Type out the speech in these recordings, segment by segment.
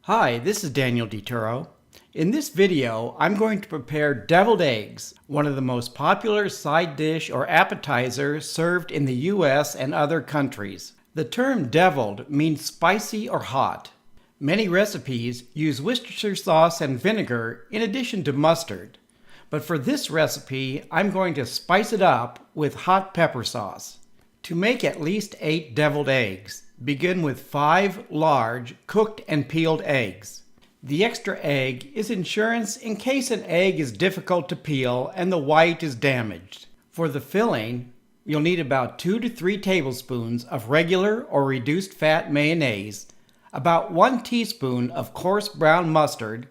Hi, this is Daniel DiTuro. In this video, I'm going to prepare deviled eggs, one of the most popular side dish or appetizer served in the US and other countries. The term deviled means spicy or hot. Many recipes use Worcestershire sauce and vinegar in addition to mustard. But for this recipe, I'm going to spice it up with hot pepper sauce. To make at least 8 deviled eggs, begin with 5 large cooked and peeled eggs. The extra egg is insurance in case an egg is difficult to peel and the white is damaged. For the filling, you'll need about 2 to 3 tablespoons of regular or reduced fat mayonnaise, about 1 teaspoon of coarse brown mustard,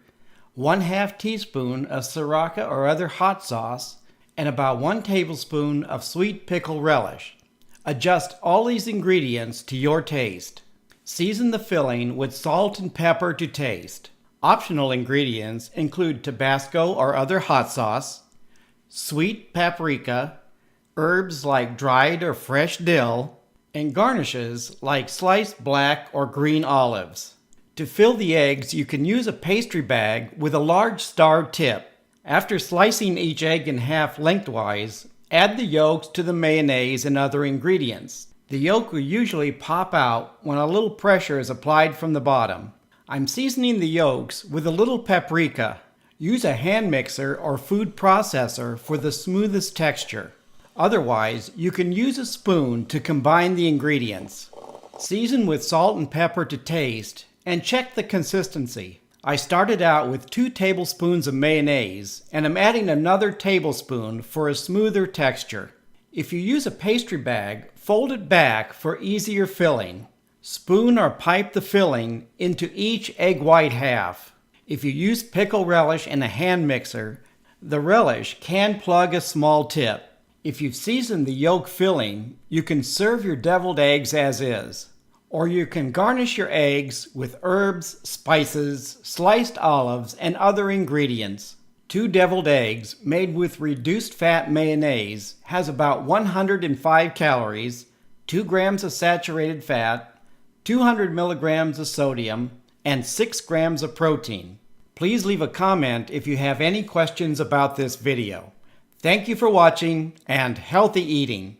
1/2 teaspoon of sriracha or other hot sauce, and about 1 tablespoon of sweet pickle relish. Adjust all these ingredients to your taste. Season the filling with salt and pepper to taste. Optional ingredients include Tabasco or other hot sauce, sweet paprika, herbs like dried or fresh dill, and garnishes like sliced black or green olives. To fill the eggs, you can use a pastry bag with a large star tip. After slicing each egg in half lengthwise, add the yolks to the mayonnaise and other ingredients. The yolk will usually pop out when a little pressure is applied from the bottom. I'm seasoning the yolks with a little paprika. Use a hand mixer or food processor for the smoothest texture. Otherwise, you can use a spoon to combine the ingredients. Season with salt and pepper to taste and check the consistency. I started out with 2 tablespoons of mayonnaise, and I'm adding another tablespoon for a smoother texture. If you use a pastry bag, fold it back for easier filling. Spoon or pipe the filling into each egg white half. If you use pickle relish in a hand mixer, the relish can plug a small tip. If you've seasoned the yolk filling, you can serve your deviled eggs as is. Or you can garnish your eggs with herbs, spices, sliced olives, and other ingredients. 2 deviled eggs made with reduced fat mayonnaise has about 105 calories, 2 grams of saturated fat, 200 milligrams of sodium, and 6 grams of protein. Please leave a comment if you have any questions about this video. Thank you for watching and healthy eating.